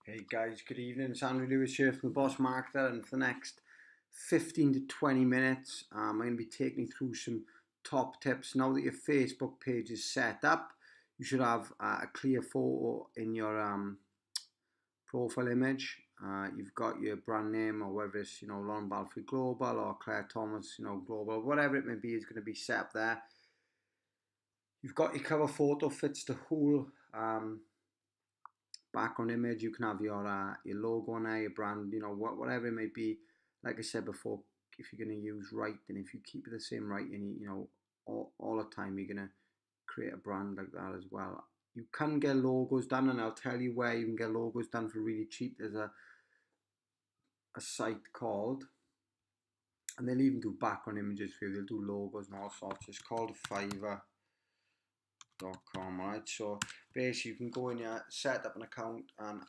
Hey guys, good evening. It's Andrew Lewis here from the Boss Marketer, and for the next 15 to 20 minutes, I'm going to be taking you through some top tips. Now that your Facebook page is set up, you should have a clear photo in your profile image. You've got your brand name, or whether it's Lauren Balfour Global or Claire Thomas Global, whatever it may be, is going to be set up there. You've got your cover photo, fits the whole background image. You can have your logo on there, your brand, whatever it may be. Like I said before, if you're going to use writing, if you keep it the same writing, all the time, you're going to create a brand like that as well. You can get logos done, and I'll tell you where you can get logos done for really cheap. There's a site called, and they'll even do background images for you. They'll do logos and all sorts. It's called Fiverr.com, right? So basically, you can go in here, set up an account, and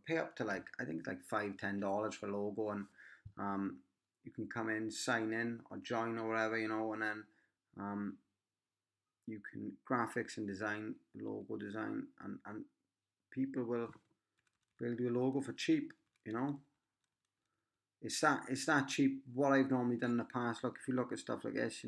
pay up to like, I think it's like $5-10 for a logo, and you can come in, sign in, or join, or whatever, and then um, you can graphics and design, logo design, and people will build you a logo for cheap. you know it's that cheap. What I've normally done in the past, look, if you look at stuff like this,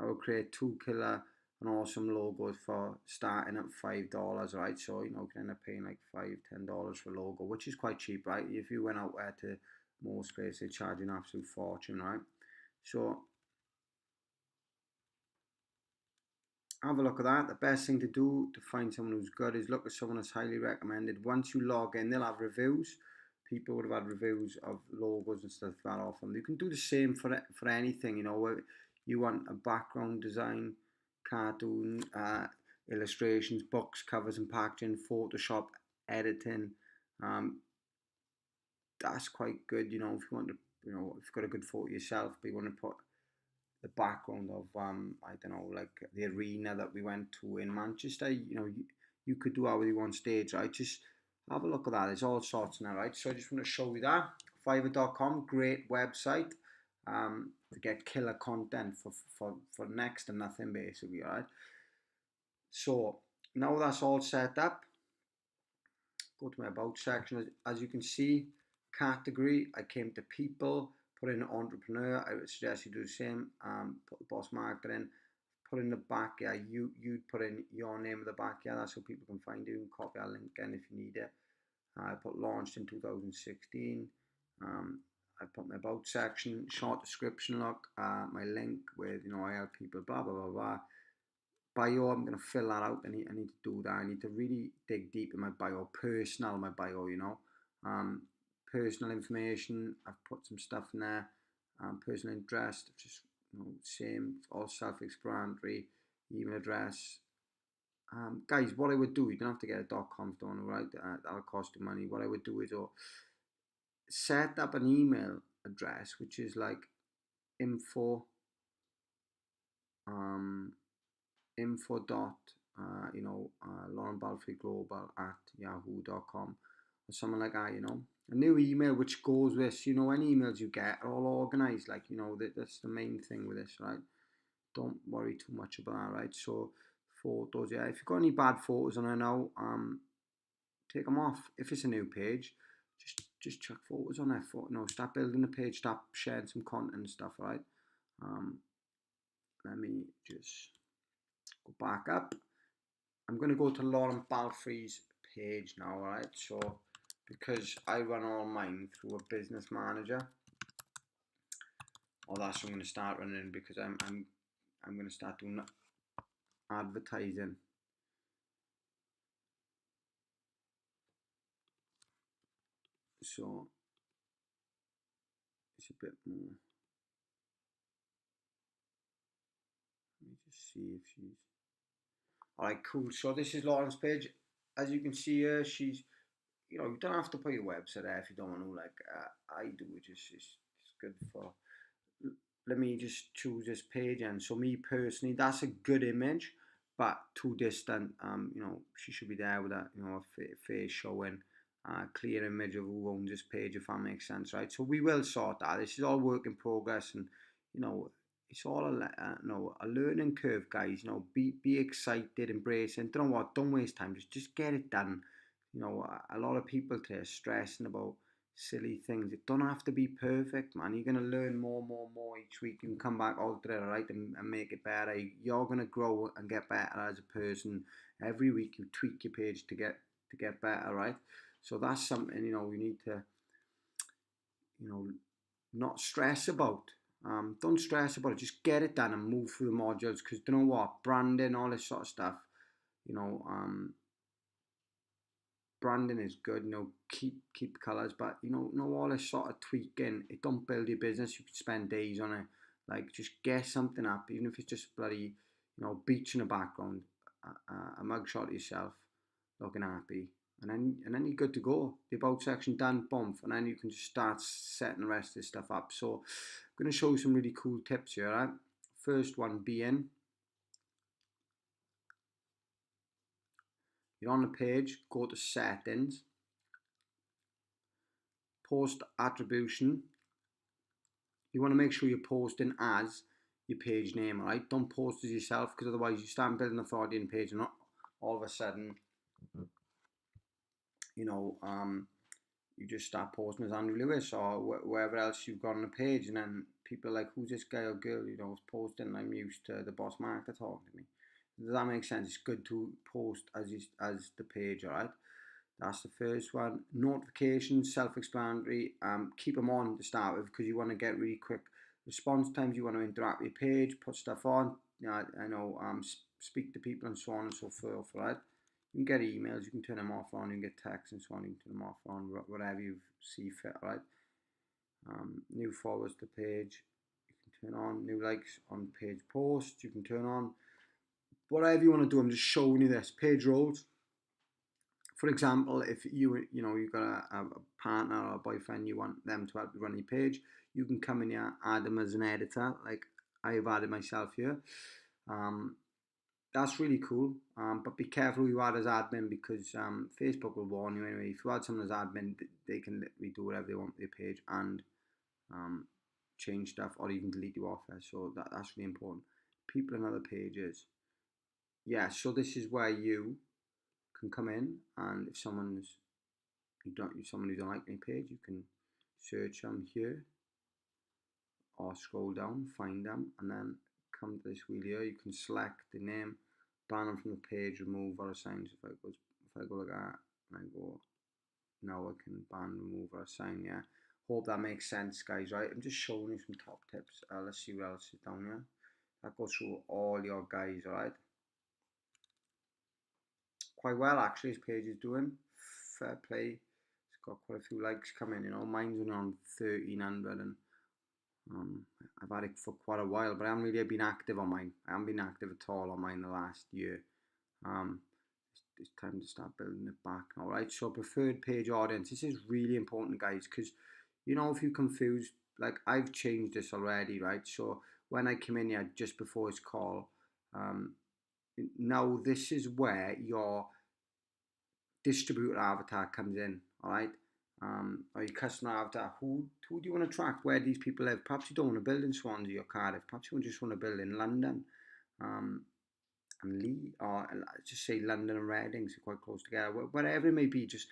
I would create two killer and awesome logos for starting at $5, right? So you can end up paying like $5-10 for a logo, which is quite cheap, right? If you went out there to most places, they charge an absolute fortune, right? So have a look at that. The best thing to do to find someone who's good is look at someone that's highly recommended. Once you log in, they'll have reviews. People would have had reviews of logos and stuff like that off them. You can do the same for anything. Where you want a background design, cartoon, illustrations, books, covers and packaging, Photoshop, editing. Um, that's quite good. If you want to, if you've got a good photo yourself, but you want to put the background of I don't know, like the arena that we went to in Manchester. You could do that with you on stage, right? Just have a look at that. There's all sorts now, right? So I just want to show you that. Fiverr.com, great website to get killer content for next to nothing, basically, all right? So now that's all set up, go to my about section. As you can see, category, I came to people, put in entrepreneur. I would suggest you do the same. Put the boss marketing, put in the back, yeah, you'd put in your name at the back, yeah, that's so people can find you and copy our link in if you need it. I put launched in 2016. I put my about section, short description, look, my link with, I help people, blah, blah, blah, blah. Bio, I'm going to fill that out. I need to do that. I need to really dig deep in my bio, my bio, personal information. I've put some stuff in there. Personal interest, just, same, it's all self-explanatory. Email address. Guys, what I would do, you don't have to get a .com done, right? That'll cost you money. What I would do is set up an email address, which is like info, um, info dot Lauren Balfour Global at yahoo.com or something like that. A new email which goes with, any emails you get are all organized, like, that's the main thing with this, right? Don't worry too much about that, right? So photos, yeah, if you've got any bad photos on there now, take them off. If it's a new page, just chuck photos on there. Start building the page, start sharing some content and stuff, right? Let me just go back up. I'm going to go to Lauren Balfour's page now, alright? So, because I run all mine through a business manager, or that's what I'm going to start running, because I'm going to start doing advertising. So, it's a bit more. Let me just see if she's. Alright, cool. So, this is Lauren's page. As you can see here, she's. You don't have to put your website there if you don't want to, like I do. It's good for. Let me just choose this page, and so me personally, that's a good image, but too distant. She should be there with a face showing, clear image of who owns this page, if that makes sense, right? So we will sort that. This is all work in progress, and it's all a learning curve, guys. Be excited, embrace it. Don't know what, don't waste time. Just get it done. You know, a lot of people today are stressing about silly things. It don't have to be perfect, man. You're gonna learn more each week. You can come back, alter it, right, and make it better. You're gonna grow and get better as a person. Every week you tweak your page to get better, right? So that's something, you know, you need to, you know, not stress about. Don't stress about it. Just get it done and move through the modules. Because you know what, branding, all this sort of stuff. You know, branding is good. You know, keep colours, but you know all this sort of tweaking. It don't build your business. You could spend days on it. Like just get something up, even if it's just bloody, you know, beach in the background, a mugshot of yourself, looking happy, and then you're good to go. The about section done, boom, and then you can just start setting the rest of this stuff up. So I'm going to show you some really cool tips here. Right? First one being, you're on the page, go to settings, post attribution. You want to make sure you're posting as your page name, right? Don't post as yourself, because otherwise you start building authority in page and all of a sudden, you know, you just start posting as Andrew Lewis or wherever else you've got on the page, and then people are like, who's this guy or girl, you know, is posting? I'm used to the boss marketer talking to me. Does that make sense? It's good to post as the page, all right? That's the first one. Notifications, self-explanatory. Keep them on to start with, because you want to get really quick response times. You want to interact with your page, put stuff on. I know, speak to people and so on and so forth, right? You can get emails, you can turn them off on, you can get texts and so on, you can turn them off on, whatever you see fit, right? New followers to page, you can turn on. New likes on page posts, you can turn on. Whatever you want to do, I'm just showing you this. Page roles. For example, if you've got a partner or a boyfriend, you want them to help you run your page, you can come in here, add them as an editor, like I've added myself here. That's really cool, but be careful who you add as admin, because Facebook will warn you anyway. If you add someone as admin, they can literally do whatever they want with your page and um, change stuff or even delete you off there. So that's really important. People and other pages. Yeah, so this is where you can come in, and if someone who don't like my page, you can search them here or scroll down, find them, and then come to this wheel here. You can select the name, ban them from the page, remove or assign. So if I go like that, and I go, now I can ban, remove or assign. Yeah, hope that makes sense, guys. Right, I'm just showing you some top tips. Let's see what else is down here. That goes through all your guys. All right, quite well actually. His page is doing fair play. It's got quite a few likes coming. You know, mine's only on 1300, and I've had it for quite a while, but I haven't really been active on mine. I haven't been active at all on mine the last year. Um, it's time to start building it back. All right. So preferred page audience. This is really important, guys, because you know, if you're confused, like I've changed this already, right? So when I came in here just before this call, now this is where your distributor avatar comes in, all right? Or your customer avatar. Who do you want to attract? Where these people live? Perhaps you don't want to build in Swansea or Cardiff. Perhaps you just want to build in London, and Lee, or just say London and Reading, so quite close together. Whatever it may be, just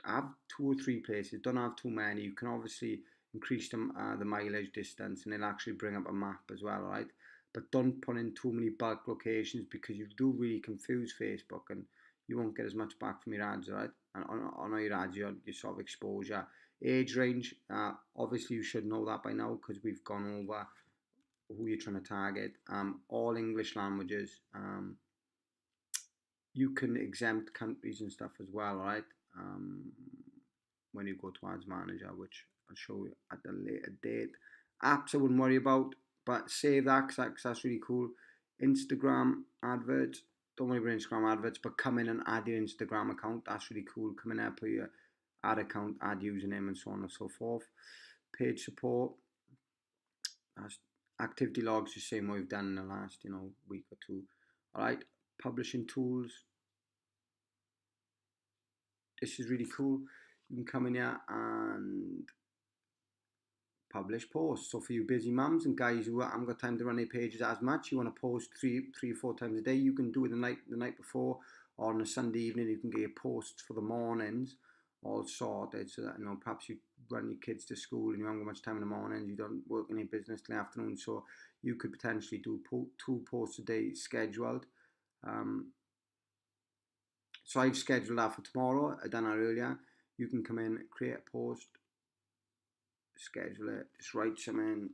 have 2 or 3 places. Don't have too many. You can obviously increase the mileage distance, and it'll actually bring up a map as well, right? But don't put in too many bulk locations, because you do really confuse Facebook, and you won't get as much back from your ads, right? And on your ads, your sort of exposure. Age range, obviously you should know that by now, because we've gone over who you're trying to target. All English languages. You can exempt countries and stuff as well, right? When you go to Ads Manager, which I'll show you at a later date. Apps I wouldn't worry about, but save that, because that's really cool. Instagram adverts. Don't worry about Instagram adverts, but come in and add your Instagram account. That's really cool. Come in there, put your ad account, add username, and so on and so forth. Page support. That's activity logs, the same way we've done in the last, week or two. All right, publishing tools. This is really cool. You can come in here and publish posts. So for you busy mums and guys who haven't got time to run their pages as much, you want to post three or four times a day, you can do it the night before, or on a Sunday evening you can get your posts for the mornings all sorted, so that, you know, perhaps you run your kids to school and you haven't got much time in the mornings, you don't work in your business in the afternoon, so you could potentially do 2 posts a day scheduled. So I've scheduled that for tomorrow. I done that earlier. You can come in, create a post, schedule it, just write some in,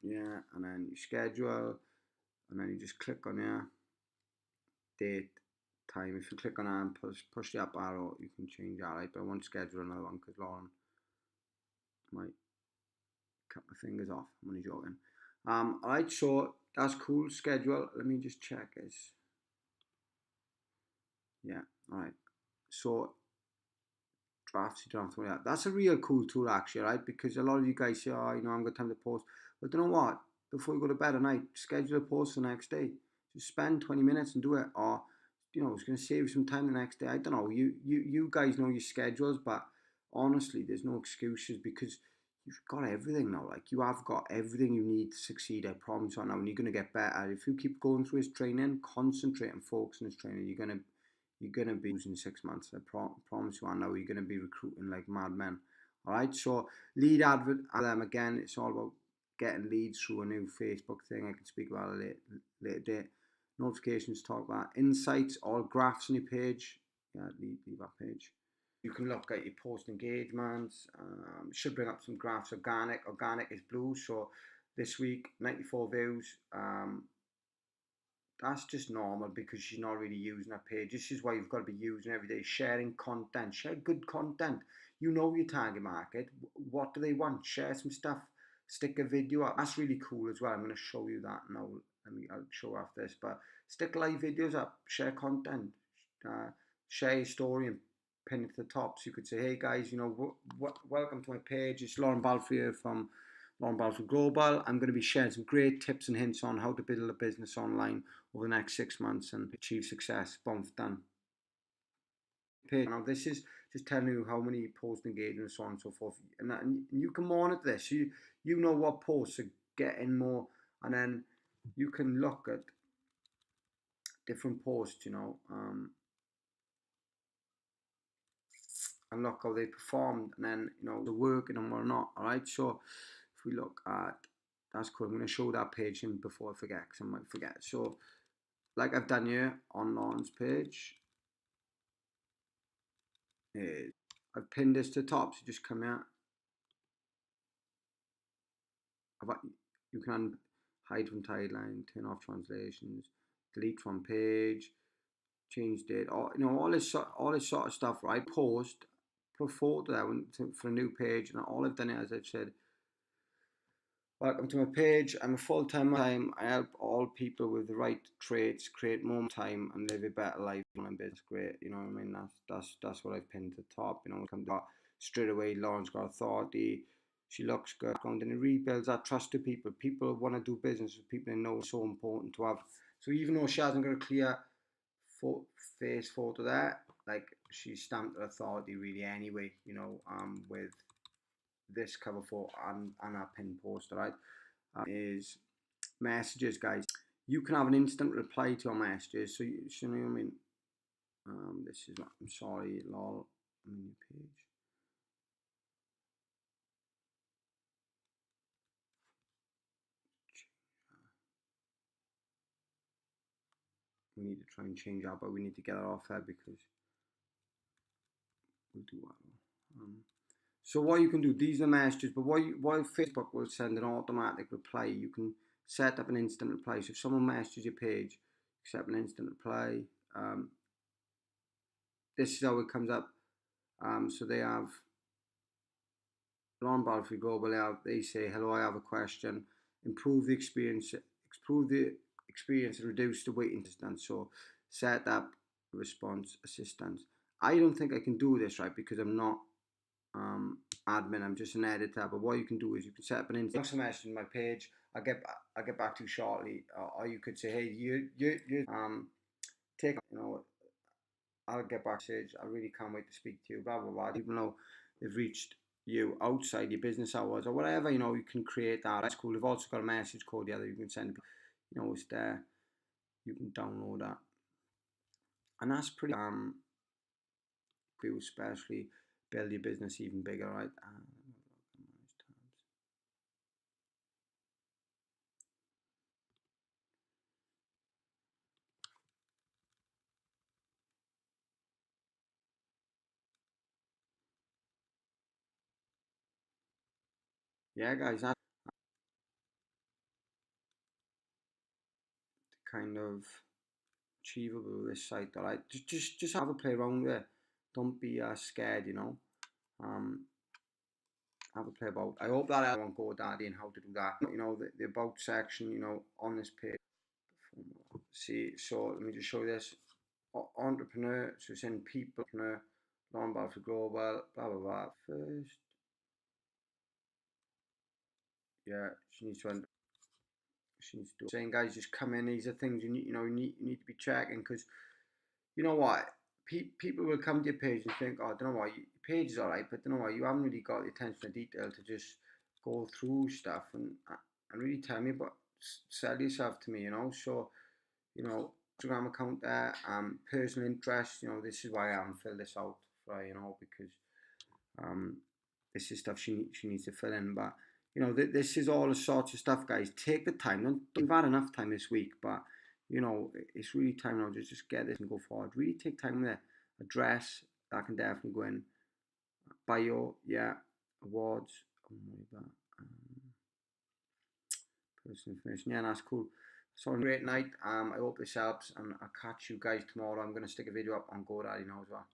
yeah, and then you schedule, and then you just click on your date, time. If you click on that and push the up arrow, you can change that, right? But I won't schedule another one because Lauren might cut my fingers off. I'm only joking. Alright, so that's cool. Schedule. Let me just check this. Yeah, alright. So drafts, you don't have to worry about that. That's a real cool tool actually, right? Because a lot of you guys say, oh, you know, I'm got time to post. But you know what? Before you go to bed at night, schedule a post the next day. Just spend 20 minutes and do it. Or, you know, it's going to save you some time the next day. I don't know. You guys know your schedules, but honestly, there's no excuses because you've got everything now. Like, you have got everything you need to succeed. I promise you now, and you're going to get better. If you keep going through his training, concentrate and focus on his training, you're gonna be losing 6 months. I promise you. I know you're gonna be recruiting like madmen. All right. So lead advert again. It's all about getting leads through a new Facebook thing. I can speak about it later date. Notifications, talk about insights, all graphs on your page. Yeah, leave that page. You can look at your post engagements. Should bring up some graphs. Organic is blue. So this week 94 views. That's just normal because you're not really using that page. This is why you've got to be using every day, sharing content, share good content. You know your target market. What do they want? Share some stuff, stick a video up. That's really cool as well. I'm going to show you that now. I'll show after this, but stick live videos up, share content, share your story and pin it to the top. So you could say, hey guys, you know, welcome to my page. It's Lauren Balfour here from Lauren Balfour Global. I'm going to be sharing some great tips and hints on how to build a business online over the next 6 months and achieve success. Boom, done. Now this is just telling you how many post engagements, so on and so forth, and you can monitor this. You know what posts are getting more, and then you can look at different posts, you know, and look how they performed, and then, you know, they're working and what not. All right, so if we look at, that's cool. I'm going to show that page in before I forget, because I might forget. So like I've done here on Lauren's page, is I've pinned this to the top, so just come here. You can hide from timeline, turn off translations, delete from page, change date, or, you know, all this sort of stuff, right? Post, put a photo there for a new page, and all I've done is, as I've said, welcome to my page. I'm a full-time. I help all people with the right traits create more time and live a better life. My business, great. You know what I mean? That's what I've pinned to the top. You know, come to straight away. Lauren's got authority. She looks good. And it rebuilds that trust to people. People want to do business with people they know is so important to have. So even though she hasn't got a clear face photo there, like, she's stamped her authority really anyway. You know, with this cover photo and our pin poster, right? Is messages, guys. You can have an instant reply to your messages. So you know what I mean? This is not, I'm sorry, lol. I'm in your page. We need to try and change that, but we need to get it off there because we'll do that. So what you can do, these are messages, but while Facebook will send an automatic reply, you can set up an instant reply. So if someone messages your page, accept an instant reply. This is how it comes up. So they have Lauren Balfour Global. They say, hello, I have a question. Improve the experience and reduce the waiting distance. So set up response assistance. I don't think I can do this, right, because I'm not admin. I'm just an editor. But what you can do is you can set up an instant message in my page. I'll get back to you shortly. Or you could say, hey, you take, you know, I'll get back to you. I really can't wait to speak to you. Blah blah blah. Even though they've reached you outside your business hours or whatever, you know, you can create that. That's cool. They've also got a message code there that you can send. You know, it's there. You can download that. and that's pretty especially build your business even bigger, right? Yeah, guys, that's kind of achievable this site. All right, just have a play around with it. Don't be scared, you know. Um, have a play about. I hope that everyone GoDaddy and how to do that. You know, the about section, you know, on this page. See, so let me just show you this. Entrepreneur, so it's in people, entrepreneur, Lombard for global, blah blah blah. First, yeah, she needs to enter. She needs to do. Saying, guys, just come in. These are things you need to be checking because you know what? People will come to your page and think, oh, I don't know why, your page is alright, but don't know why, you haven't really got the attention to detail to just go through stuff and really tell me about, sell yourself to me, you know. So, you know, Instagram account there, personal interest, you know, this is why I haven't filled this out for her, you know, because um, this is stuff she needs to fill in. But you know, this is all the sorts of stuff, guys. Take the time. You've had enough time this week, but you know, it's really time now to just get this and go forward. Really take time with it. Address that can definitely go in. Bio, yeah. Awards. Oh my God. Personal information. Yeah, that's cool. So great night. I hope this helps, and I'll catch you guys tomorrow. I'm gonna stick a video up on GoDaddy now as well.